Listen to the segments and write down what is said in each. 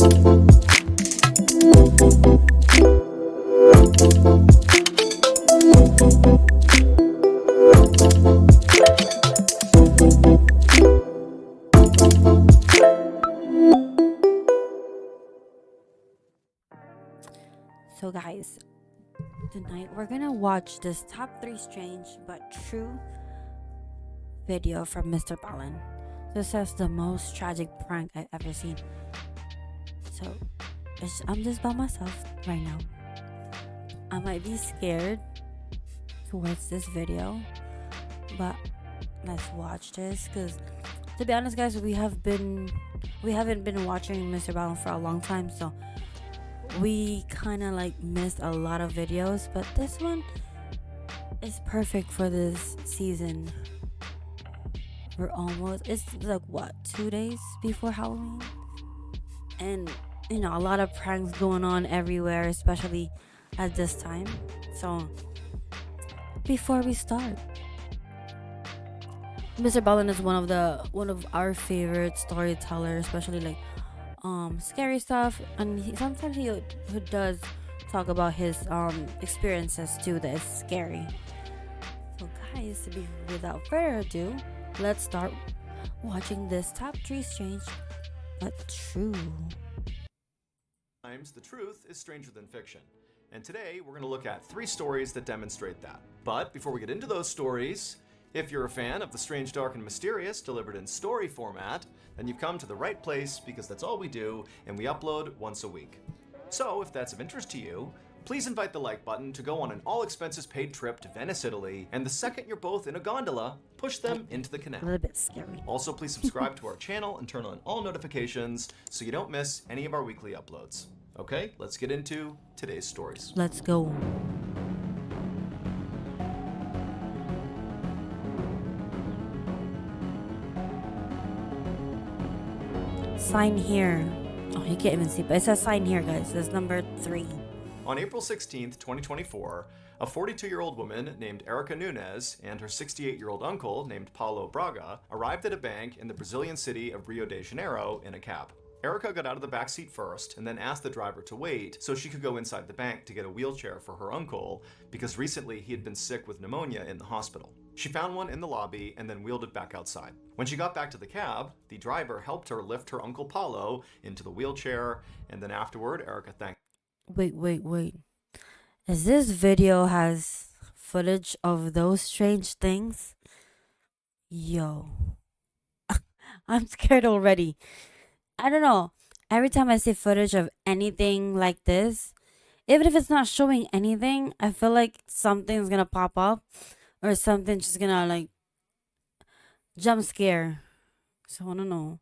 So guys, tonight we're gonna watch this top 3 strange but true video from Mr. Ballin. This is the most tragic prank I've ever seen. So I'm just by myself right now. I might be scared to watch this video, but let's watch this, because to be honest guys, we haven't been watching Mr. Ballin for a long time, so we kind of like missed a lot of videos, but this one is perfect for this season. It's like what, 2 days before Halloween, and a lot of pranks going on everywhere, especially at this time. So before we start, Mr. Ballin is one of our favorite storytellers, especially like scary stuff, and sometimes he does talk about his experiences too that is scary. So guys, without further ado, let's start watching this top 3 strange but true. Sometimes the truth is stranger than fiction, and today we're going to look at 3 stories that demonstrate that. But before we get into those stories, if you're a fan of the strange, dark, and mysterious delivered in story format, then you've come to the right place, because that's all we do, and we upload once a week. So if that's of interest to you, please invite the like button to go on an all-expenses-paid trip to Venice, Italy, and the second you're both in a gondola, push them into the canal. A little bit scary. Also, please subscribe to our channel and turn on all notifications so you don't miss any of our weekly uploads. Okay, let's get into today's stories. Let's go. Sign here. Oh, you can't even see, but it says sign here, guys. That's number 3. On April 16th, 2024, a 42-year-old woman named Erica Nunes and her 68-year-old uncle named Paulo Braga arrived at a bank in the Brazilian city of Rio de Janeiro in a cab. Erica got out of the back seat first and then asked the driver to wait so she could go inside the bank to get a wheelchair for her uncle, because recently he had been sick with pneumonia in the hospital. She found one in the lobby and then wheeled it back outside. When she got back to the cab, the driver helped her lift her uncle Paulo into the wheelchair, and then afterward, Erica thanked. Wait. Is this video has footage of those strange things? Yo. I'm scared already. I don't know. Every time I see footage of anything like this, even if it's not showing anything, I feel like something's gonna pop up or something's just gonna like jump scare. So I don't know.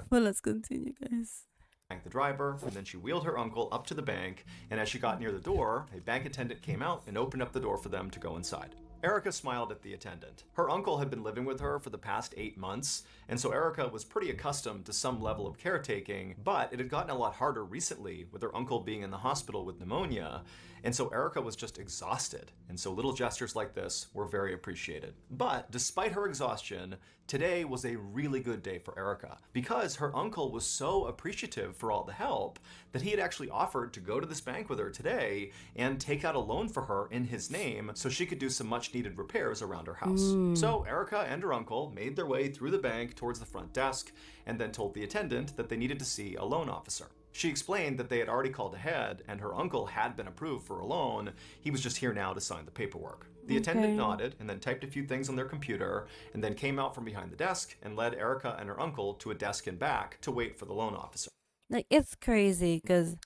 But let's continue, guys. Thanked the driver, and then she wheeled her uncle up to the bank, and as she got near the door, a bank attendant came out and opened up the door for them to go inside. Erica smiled at the attendant. Her uncle had been living with her for the past 8 months, and so Erica was pretty accustomed to some level of caretaking, but it had gotten a lot harder recently with her uncle being in the hospital with pneumonia, and so Erica was just exhausted, and so little gestures like this were very appreciated. But despite her exhaustion, today was a really good day for Erica, because her uncle was so appreciative for all the help that he had actually offered to go to this bank with her today and take out a loan for her in his name so she could do some much needed repairs around her house. So Erica and her uncle made their way through the bank towards the front desk and then told the attendant that they needed to see a loan officer. She explained that they had already called ahead and her uncle had been approved for a loan. He was just here now to sign the paperwork. The attendant nodded and then typed a few things on their computer and then came out from behind the desk and led Erica and her uncle to a desk in back to wait for the loan officer. Like, it's crazy because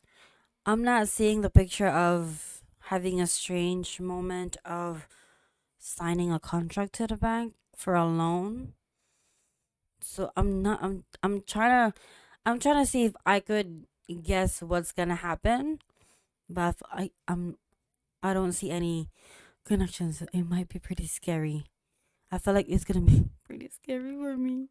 I'm not seeing the picture of having a strange moment of signing a contract to the bank for a loan. So I'm trying to see if I could guess what's gonna happen, but if I don't see any connections. It might be pretty scary. I feel like it's gonna be pretty scary for me.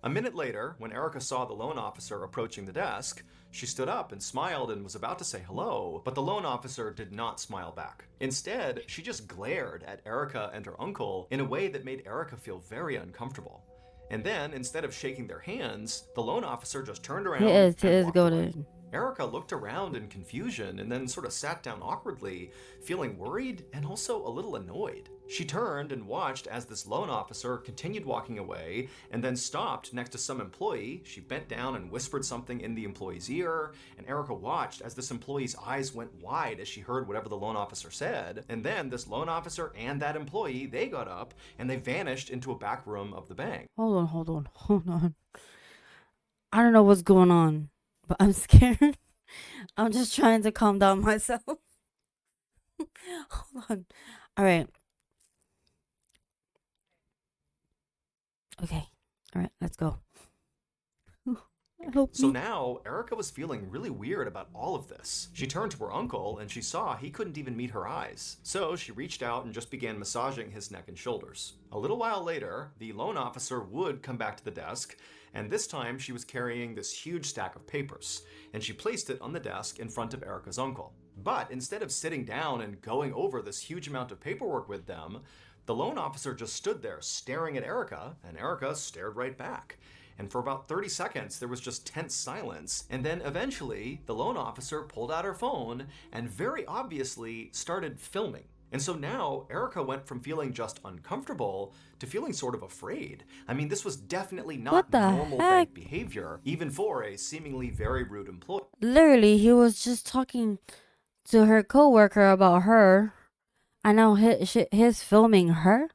A minute later, when Erica saw the loan officer approaching the desk, she stood up and smiled and was about to say hello, but the loan officer did not smile back. Instead, she just glared at Erica and her uncle in a way that made Erica feel very uncomfortable. And then, instead of shaking their hands, the loan officer just turned He around is. He and is walked away. goaded. Erica looked around in confusion and then sort of sat down awkwardly, feeling worried and also a little annoyed. She turned and watched as this loan officer continued walking away and then stopped next to some employee. She bent down and whispered something in the employee's ear, and Erica watched as this employee's eyes went wide as she heard whatever the loan officer said. And then this loan officer and that employee, they got up and they vanished into a back room of the bank. Hold on. I don't know what's going on, but I'm scared. I'm just trying to calm down myself. Hold on. All right. Okay. All right. Let's go. Help So me. now, Erica was feeling really weird about all of this. She turned to her uncle and she saw he couldn't even meet her eyes. So she reached out and just began massaging his neck and shoulders. A little while later, the loan officer would come back to the desk, and this time she was carrying this huge stack of papers, and she placed it on the desk in front of Erica's uncle. But instead of sitting down and going over this huge amount of paperwork with them, the loan officer just stood there staring at Erica, and Erica stared right back. And for about 30 seconds, there was just tense silence. And then eventually, the loan officer pulled out her phone and very obviously started filming. And so now, Erica went from feeling just uncomfortable to feeling sort of afraid. I mean, this was definitely not What the normal heck? bank behavior, even for a seemingly very rude employee. Literally, he was just talking to her coworker about her. I know his filming her.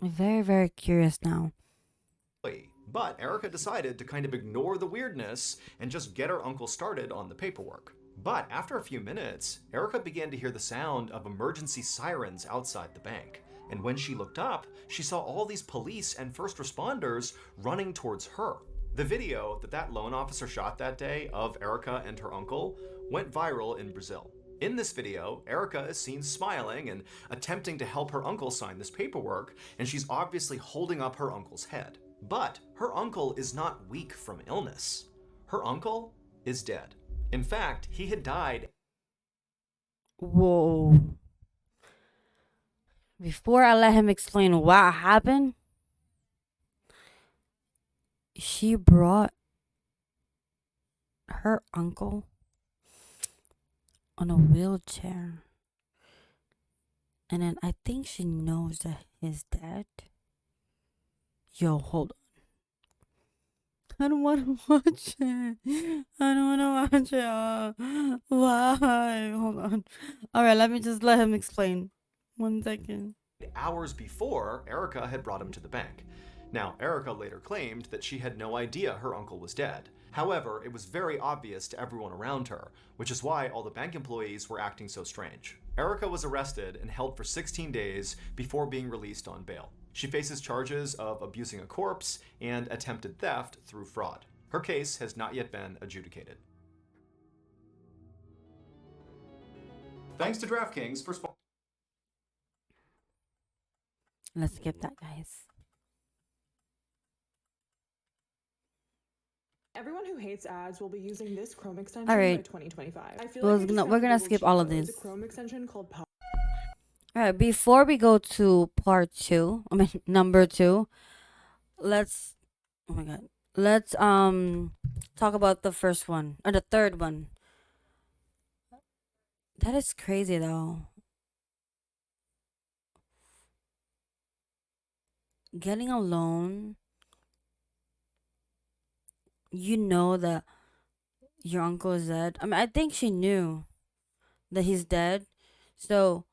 I'm very, very curious now. But Erica decided to kind of ignore the weirdness and just get her uncle started on the paperwork. But after a few minutes, Erica began to hear the sound of emergency sirens outside the bank. And when she looked up, she saw all these police and first responders running towards her. The video that loan officer shot that day of Erica and her uncle went viral in Brazil. In this video, Erica is seen smiling and attempting to help her uncle sign this paperwork, and she's obviously holding up her uncle's head. But her uncle is not weak from illness. Her uncle is dead. In fact, he had died. Whoa. Before I let him explain what happened, she brought her uncle on a wheelchair. And then I think she knows that he's dead. Yo, hold on. I don't want to watch it. I don't want to watch it. Why? Hold on. All right, let me just let him explain. 1 second. Hours before Erica had brought him to the bank. Now, Erica later claimed that she had no idea her uncle was dead. However, it was very obvious to everyone around her, which is why all the bank employees were acting so strange. Erica was arrested and held for 16 days before being released on bail. She faces charges of abusing a corpse and attempted theft through fraud. Her case has not yet been adjudicated. Thanks to DraftKings for sponsoring. Let's skip that, guys. Everyone who hates ads will be using this Chrome extension All right. by 2025. I feel We're like gonna- we're gonna skip all of It's this. a Chrome extension called Pop. All right, before we go to part 2, I mean number 2, let's oh my god. Let's talk about the first one or the third one. That is crazy though. Getting a loan, you know that your uncle is dead. I mean, I think she knew that he's dead. So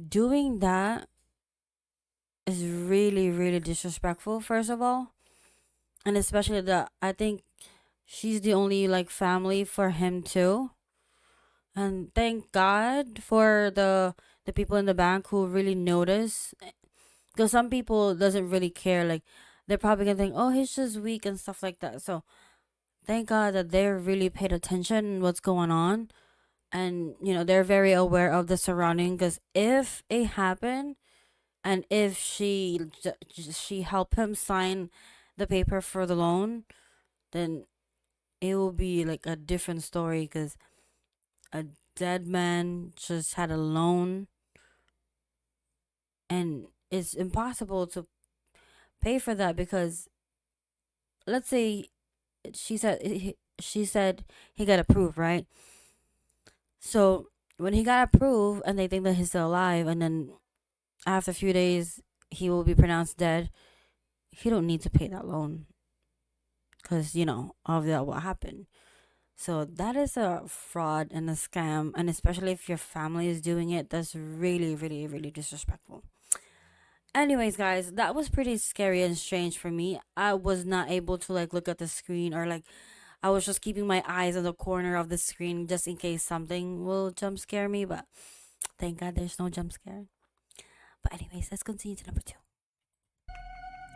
doing that is really, really disrespectful, first of all. And especially that I think she's the only like family for him too. And thank God for the people in the bank who really notice, because some people doesn't really care. Like they're probably gonna think, oh, he's just weak and stuff like that. So thank God that they're really paid attention and what's going on, and they're very aware of the surrounding. Because if it happened, and if she helped him sign the paper for the loan, then it will be like a different story. Because a dead man just had a loan, and it's impossible to pay for that because let's say she said he got approved, right? So when he got approved and they think that he's still alive, and then after a few days he will be pronounced dead, he don't need to pay that loan because of that what happened. So that is a fraud and a scam, and especially if your family is doing it, that's really, really, really disrespectful. Anyways, guys, that was pretty scary and strange for me. I was not able to like look at the screen, or like I was just keeping my eyes on the corner of the screen just in case something will jump scare me, but thank God there's no jump scare. But anyways, let's continue to number 2.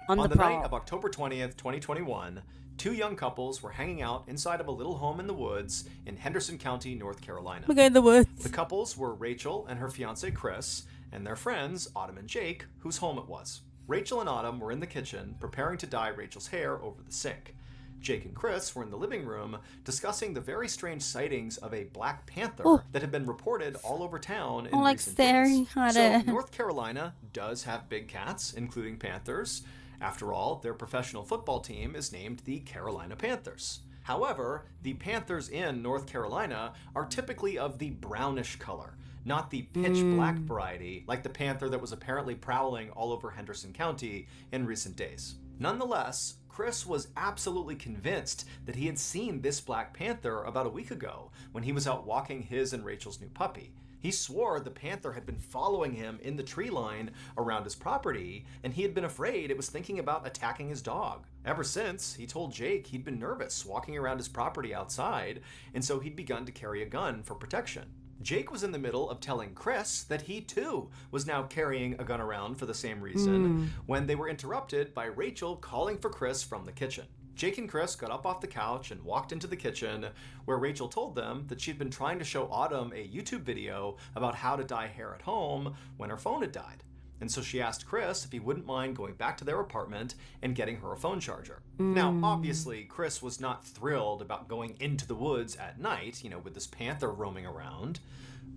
On On the the night prowl. of October 20th, 2021, two young couples were hanging out inside of a little home in the woods in Henderson County, North Carolina. Okay, in the woods. The couples were Rachel and her fiance Chris, and their friends Autumn and Jake, whose home it was. Rachel and Autumn were in the kitchen preparing to dye Rachel's hair over the sink. Jake and Chris were in the living room discussing the very strange sightings of a black panther that had been reported all over town in like recent staring days. at So it. North Carolina does have big cats, including panthers. After all, their professional football team is named the Carolina Panthers. However, the panthers in North Carolina are typically of the brownish color, not the pitch black variety like the panther that was apparently prowling all over Henderson County in recent days. Nonetheless, Chris was absolutely convinced that he had seen this black panther about a week ago when he was out walking his and Rachel's new puppy. He swore the panther had been following him in the tree line around his property, and he had been afraid it was thinking about attacking his dog. Ever since, he told Jake he'd been nervous walking around his property outside, and so he'd begun to carry a gun for protection. Jake was in the middle of telling Chris that he too was now carrying a gun around for the same reason when they were interrupted by Rachel calling for Chris from the kitchen. Jake and Chris got up off the couch and walked into the kitchen, where Rachel told them that she'd been trying to show Autumn a YouTube video about how to dye hair at home when her phone had died. And so she asked Chris if he wouldn't mind going back to their apartment and getting her a phone charger. Now, obviously, Chris was not thrilled about going into the woods at night, with this panther roaming around.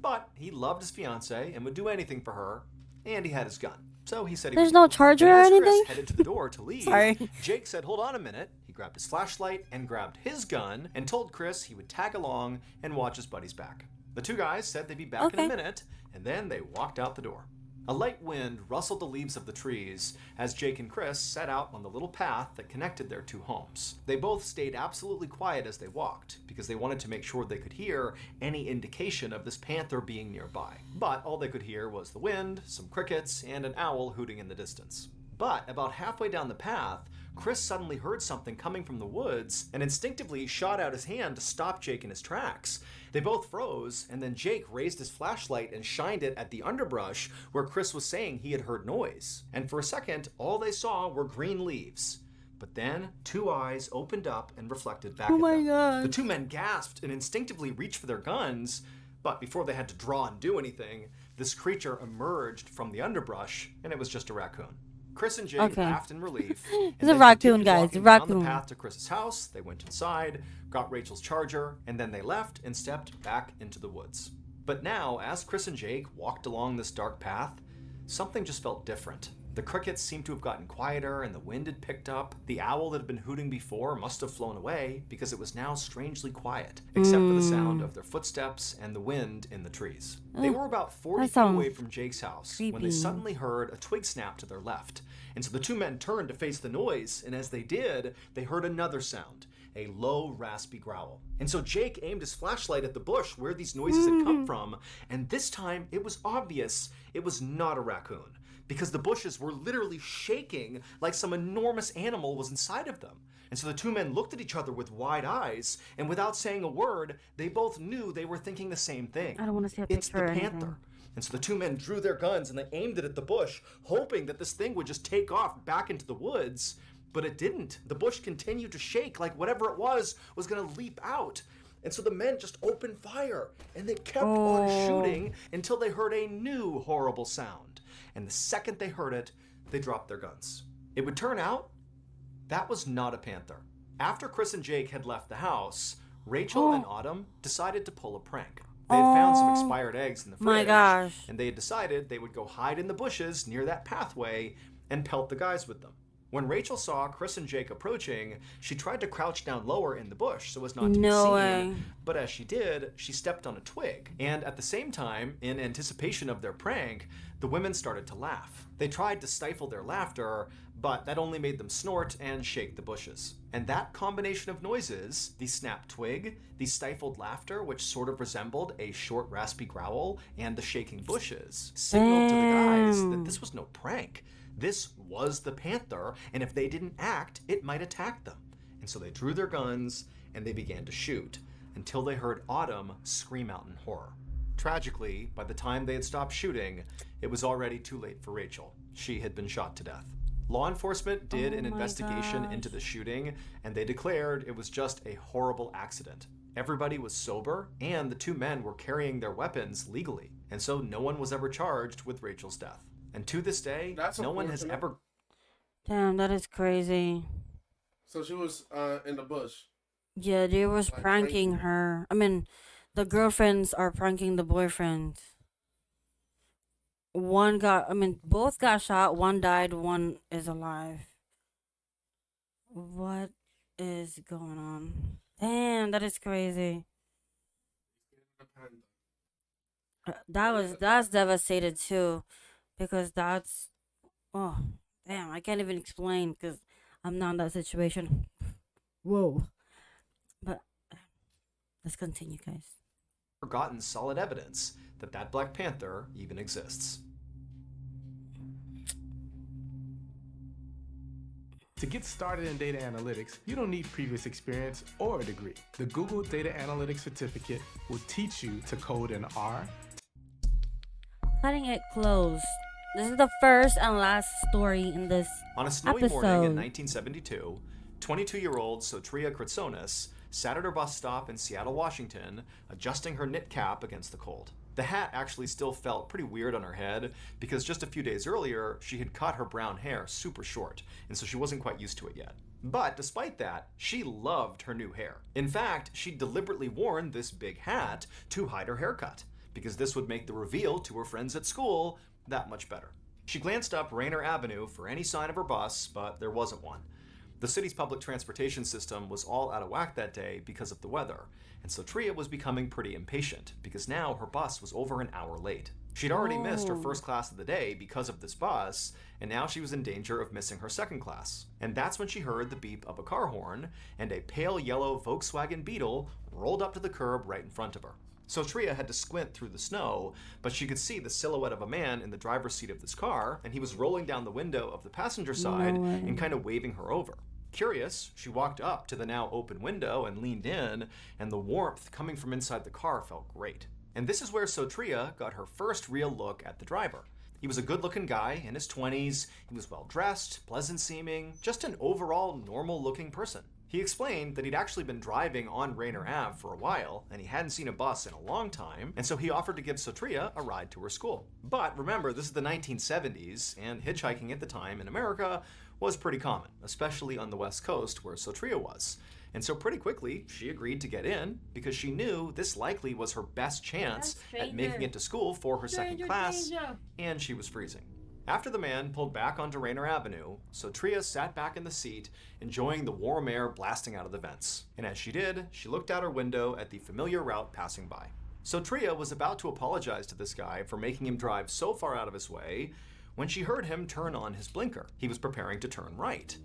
But he loved his fiancée and would do anything for her, and he had his gun. So he said he There's would no go. charger And or as anything? Chris headed to the door to leave, Sorry. Jake said, "Hold on a minute." He grabbed his flashlight and grabbed his gun and told Chris he would tag along and watch his buddy's back. The two guys said they'd be back in a Okay. minute, and then they walked out the door. A light wind rustled the leaves of the trees as Jake and Chris set out on the little path that connected their two homes. They both stayed absolutely quiet as they walked because they wanted to make sure they could hear any indication of this panther being nearby. But all they could hear was the wind, some crickets, and an owl hooting in the distance. But about halfway down the path, Chris suddenly heard something coming from the woods and instinctively shot out his hand to stop Jake in his tracks. They both froze, and then Jake raised his flashlight and shined it at the underbrush where Chris was saying he had heard noise. And for a second, all they saw were green leaves. But then, two eyes opened up and reflected back at them. God. The two men gasped and instinctively reached for their guns, but before they had to draw and do anything, this creature emerged from the underbrush, and it was just a raccoon. Chris and Jake laughed in relief. It's a raccoon, guys. A Down raccoon. the path to Chris's house, they went inside, got Rachel's charger, and then they left and stepped back into the woods. But now, as Chris and Jake walked along this dark path, something just felt different. The crickets seemed to have gotten quieter and the wind had picked up. The owl that had been hooting before must have flown away because it was now strangely quiet, except for the sound of their footsteps and the wind in the trees. They were about 40 feet sounds away from Jake's house when they creepy. suddenly heard a twig snap to their left. And so the two men turned to face the noise, and as they did, they heard another sound, a low, raspy growl. And so Jake aimed his flashlight at the bush where these noises had come from, and this time it was obvious it was not a raccoon, because the bushes were literally shaking like some enormous animal was inside of them. And so the two men looked at each other with wide eyes, and without saying a word, they both knew they were thinking the same thing. I don't want to see a It's the picture or panther. anything. And so the two men drew their guns and they aimed it at the bush, hoping that this thing would just take off back into the woods. But it didn't. The bush continued to shake like whatever it was going to leap out. And so the men just opened fire, and they kept on shooting until they heard a new horrible sound. And the second they heard it, they dropped their guns. It would turn out that was not a panther. After Chris and Jake had left the house, Rachel and Autumn decided to pull a prank. They had found some Oh, expired eggs in the fridge, my gosh. and they had decided they would go hide in the bushes near that pathway and pelt the guys with them. When Rachel saw Chris and Jake approaching, she tried to crouch down lower in the bush so as not to be No seen, way. but as she did, she stepped on a twig. And at the same time, in anticipation of their prank, the women started to laugh. They tried to stifle their laughter, but that only made them snort and shake the bushes. And that combination of noises, the snapped twig, the stifled laughter, which sort of resembled a short raspy growl, and the shaking bushes, signaled to the guys that this was no prank. This was the panther, and if they didn't act, it might attack them. And so they drew their guns and they began to shoot until they heard Autumn scream out in horror. Tragically, by the time they had stopped shooting, it was already too late for Rachel. She had been shot to death. Law enforcement did an investigation into the shooting, and they declared it was just a horrible accident. Everybody was sober, and the two men were carrying their weapons legally, and so no one was ever charged with Rachel's death. And to this day, no one has ever... Damn, that is crazy. So she was in the bush. Yeah, they was Like pranking her. I mean, the girlfriends are pranking the boyfriends. Both got shot. One died. One is alive. What is going on? Damn, that is crazy. That's devastated too, because oh, damn, I can't even explain because I'm not in that situation. Whoa. But let's continue, guys. Gotten solid evidence that that Black Panther even exists. To get started in data analytics, you don't need previous experience or a degree. The Google Data Analytics Certificate will teach you to code in R. Cutting it close. This is the first and last story in this On a snowy episode. morning in 1972, 22-year-old Sotria Kritsonis sat at her bus stop in Seattle, Washington, adjusting her knit cap against the cold. The hat actually still felt pretty weird on her head because just a few days earlier, she had cut her brown hair super short, and so she wasn't quite used to it yet. But despite that, she loved her new hair. In fact, she'd deliberately worn this big hat to hide her haircut, because this would make the reveal to her friends at school that much better. She glanced up Rainer Avenue for any sign of her bus, but there wasn't one. The city's public transportation system was all out of whack that day because of the weather, and so Tria was becoming pretty impatient because now her bus was over an hour late. She'd already missed her first class of the day because of this bus, and now she was in danger of missing her second class. And that's when she heard the beep of a car horn, and a pale yellow Volkswagen Beetle rolled up to the curb right in front of her. So Tria had to squint through the snow, but she could see the silhouette of a man in the driver's seat of this car, and he was rolling down the window of the passenger side and kind of waving her over. Curious, she walked up to the now open window and leaned in, and the warmth coming from inside the car felt great. And this is where Sotria got her first real look at the driver. He was a good-looking guy in his 20s, he was well-dressed, pleasant-seeming, just an overall normal-looking person. He explained that he'd actually been driving on Rainer Ave for a while, and he hadn't seen a bus in a long time, and so he offered to give Sotria a ride to her school. But remember, this is the 1970s, and hitchhiking at the time in America was pretty common, especially on the West Coast where Sotria was. And so pretty quickly, she agreed to get in because she knew this likely was her best chance at making it to school for her second class, and she was freezing. After the man pulled back onto Rainer Avenue, Sotria sat back in the seat, enjoying the warm air blasting out of the vents. And as she did, she looked out her window at the familiar route passing by. Sotria was about to apologize to this guy for making him drive so far out of his way when she heard him turn on his blinker. He was preparing to turn right.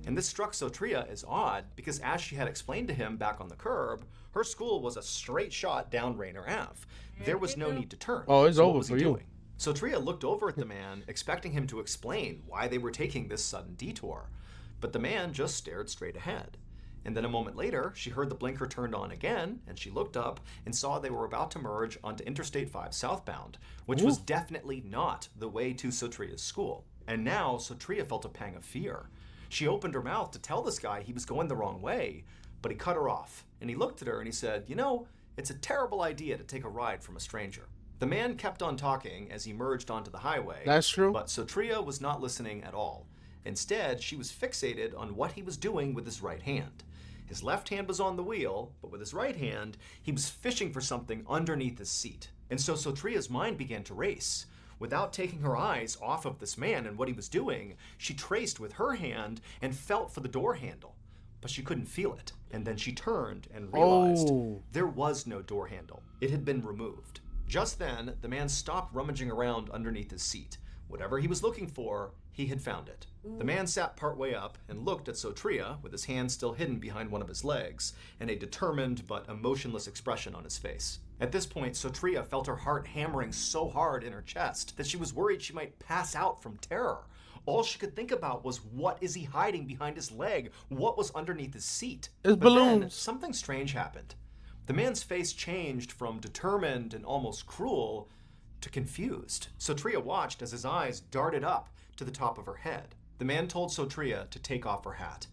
And this struck Sotria as odd because, as she had explained to him back on the curb, her school was a straight shot down Rainer Ave. There was no need to turn. Oh, it's So over what was for he you. doing? Sotria looked over at the man, expecting him to explain why they were taking this sudden detour. But the man just stared straight ahead. And then a moment later, she heard the blinker turned on again, and she looked up and saw they were about to merge onto Interstate 5 southbound, which was definitely not the way to Sotria's school. And now Sotria felt a pang of fear. She opened her mouth to tell this guy he was going the wrong way, but he cut her off. And he looked at her and he said, "You know, it's a terrible idea to take a ride from a stranger." The man kept on talking as he merged onto the highway. That's true. But Sotria was not listening at all. Instead, she was fixated on what he was doing with his right hand. His left hand was on the wheel, but with his right hand, he was fishing for something underneath his seat. And so Sotria's mind began to race. Without taking her eyes off of this man and what he was doing, she traced with her hand and felt for the door handle. But she couldn't feel it. And then she turned and realized there was no door handle. It had been removed. Just then, the man stopped rummaging around underneath his seat. Whatever he was looking for, he had found it. The man sat partway up and looked at Sotria with his hand still hidden behind one of his legs and a determined but emotionless expression on his face. At this point, Sotria felt her heart hammering so hard in her chest that she was worried she might pass out from terror. All she could think about was, what is he hiding behind his leg? What was underneath his seat? It's But balloons. then, something strange happened. The man's face changed from determined and almost cruel to confused. Sotria watched as his eyes darted up to the top of her head. The man told Sotria to take off her hat,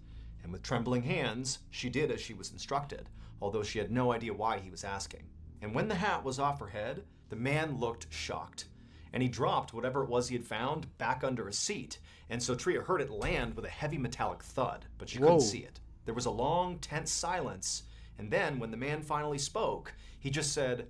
and with trembling hands, she did as she was instructed, although she had no idea why he was asking. And when the hat was off her head, the man looked shocked, and he dropped whatever it was he had found back under his seat, and Sotria heard it land with a heavy metallic thud, but she couldn't see it. There was a long, tense silence, and then when the man finally spoke, he just said,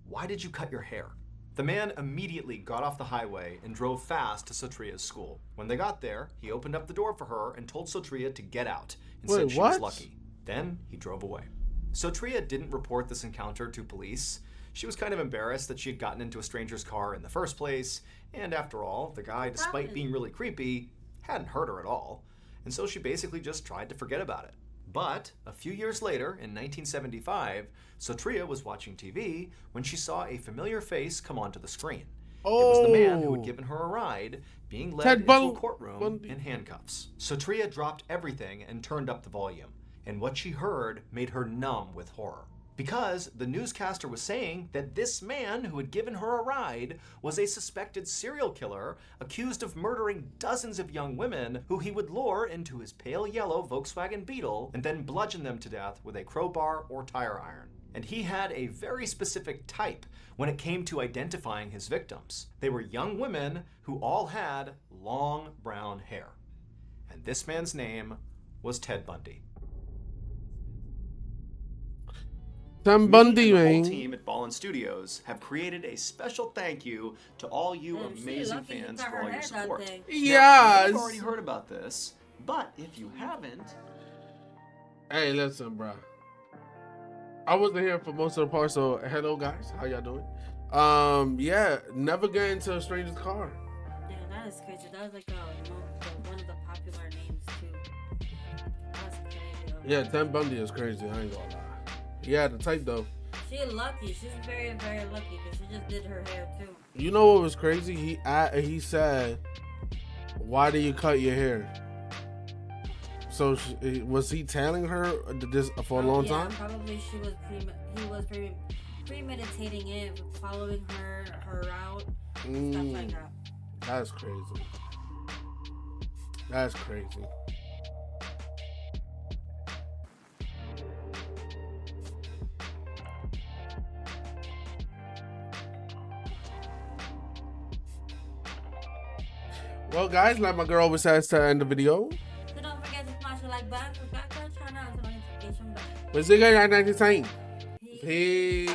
"Why did you cut your hair?" The man immediately got off the highway and drove fast to Sotria's school. When they got there, he opened up the door for her and told Sotria to get out and said she was lucky. Then he drove away. Sotria didn't report this encounter to police. She was kind of embarrassed that she had gotten into a stranger's car in the first place, and after all, the guy, despite being really creepy, hadn't hurt her at all, and so she basically just tried to forget about it. But a few years later, in 1975, Sotria was watching TV when she saw a familiar face come onto the screen. It was the man who had given her a ride, being led into a courtroom in handcuffs. Sotria dropped everything and turned up the volume, and what she heard made her numb with horror. Because the newscaster was saying that this man who had given her a ride was a suspected serial killer accused of murdering dozens of young women who he would lure into his pale yellow Volkswagen Beetle and then bludgeon them to death with a crowbar or tire iron. And he had a very specific type when it came to identifying his victims. They were young women who all had long brown hair. And this man's name was Ted Bundy. Ted Bundy, The whole man. team at Ballin Studios have created a special thank you to all you amazing fans for all your support. Now, you've already heard about this, but if you haven't, Hey, listen, bro. I wasn't here for most of the part, so hello, guys. How y'all doing? Yeah, never get into a stranger's car. Yeah, that is crazy. That was like one of the popular names too. That's crazy. Yeah, Ted Bundy is crazy. I ain't gonna lie. Yeah, the type though. She's lucky. She's very, very lucky because she just did her hair too. You know what was crazy? He said, "Why do you cut your hair?" So was he telling her this for a long time? Probably he was premeditating it, following her route, stuff like that. That's crazy. That's crazy. Well, guys, like my girl always says to end the video. So don't forget to smash the like button, subscribe to our channel, and turn on notification bell. We'll see you guys next time. Peace.